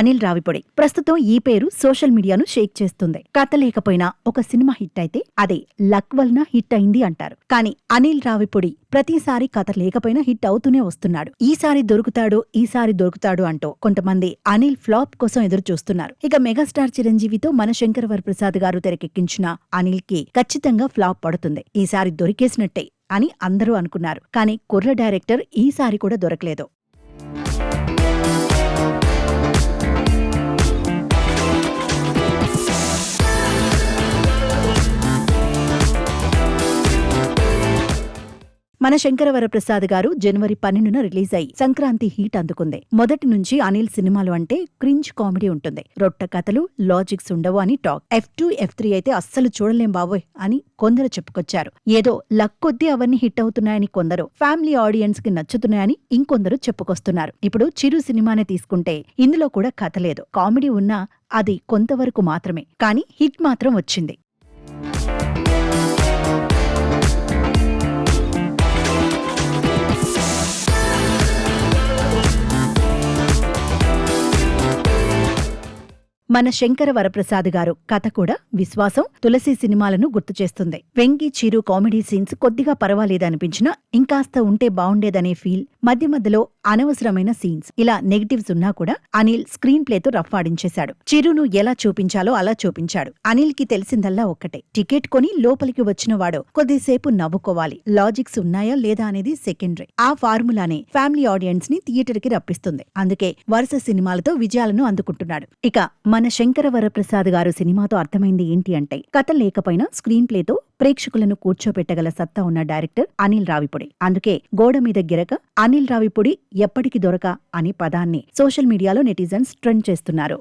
అనిల్ రావిపొడి. ప్రస్తుతం ఈ పేరు సోషల్ మీడియాను షేక్ చేస్తుంది. కథ లేకపోయినా ఒక సినిమా హిట్ అయితే అదే లక్ వలన హిట్ అయింది అంటారు. కానీ అనిల్ రావిపొడి ప్రతిసారి కథ లేకపోయినా హిట్ అవుతూనే వస్తున్నాడు. ఈసారి దొరుకుతాడు అంటూ కొంతమంది అనిల్ ఫ్లాప్ కోసం ఎదురు చూస్తున్నారు. ఇక మెగాస్టార్ చిరంజీవితో మన శంకర వరప్రసాద్ గారు తెరకెక్కించిన అనిల్ కి ఖచ్చితంగా ఫ్లాప్ పడుతుంది. ఈసారి దొరికేసినట్టే అని అందరూ అనుకున్నారు. కానీ కుర్ర డైరెక్టర్ ఈసారి కూడా దొరకలేదు. మన శంకర వరప్రసాద్ గారు జనవరి 12న రిలీజ్ అయి సంక్రాంతి హీట్ అందుకుంది. మొదటి నుంచి అనిల్ సినిమాలు అంటే క్రింజ్ కామెడీ ఉంటుంది. రొట్ట కథలు, లాజిక్స్ ఉండవు అని టాక్. F2, F3 అయితే అస్సలు చూడలేం బాబోయ్ అని కొందరు చెప్పుకొచ్చారు. ఏదో లక్ కొద్దీ అవన్నీ హిట్ అవుతున్నాయని కొందరు, ఫ్యామిలీ ఆడియన్స్ కి నచ్చుతున్నాయని ఇంకొందరు చెప్పుకొస్తున్నారు. ఇప్పుడు చిరు సినిమానే తీసుకుంటే ఇందులో కూడా కథ లేదు. కామెడీ ఉన్నా అది కొంతవరకు మాత్రమే. కానీ హిట్ మాత్రం వచ్చింది. మన శంకర వరప్రసాద్ గారు కథ కూడా విశ్వాసం, తులసి సినిమాలను గుర్తు చేస్తుంది. వెంకీ, చిరు కామెడీ సీన్స్ కొద్దిగా పర్వాలేదనిపించినా ఇంకాస్త ఉంటే బావుండేదనే ఫీల్, మధ్య మధ్యలో అనవసరమైన సీన్స్, ఇలా నెగటివ్స్ ఉన్నా కూడా అనిల్ స్క్రీన్ ప్లేతో రఫ్ ఆడించేశాడు. చిరును ఎలా చూపించాలో అలా చూపించాడు. అనిల్ కి తెలిసిందల్లా ఒక్కటే, టికెట్ కొని లోపలికి వచ్చిన వాడు కొద్దిసేపు నవ్వుకోవాలి. లాజిక్స్ ఉన్నాయా లేదా అనేది సెకండరీ. ఆ ఫార్ములానే ఫ్యామిలీ ఆడియన్స్ ని థియేటర్ కి రప్పిస్తుంది. అందుకే వరుస సినిమాలతో విజయాలను అందుకుంటున్నాడు. ఇక మన శంకర వరప్రసాద్ గారు సినిమాతో అర్థమైంది ఏంటి అంటే, కథ లేకపోయినా స్క్రీన్ ప్లేతో ప్రేక్షకులను కూర్చోపెట్టగల సత్తా ఉన్న డైరెక్టర్ అనిల్ రావిపొడి. అందుకే గోడ మీద గిరక అనిల్ రావిపొడి ఎప్పటికి దొరక అనే పదాన్ని సోషల్ మీడియాలో నెటిజన్స్ ట్రెండ్ చేస్తున్నారు.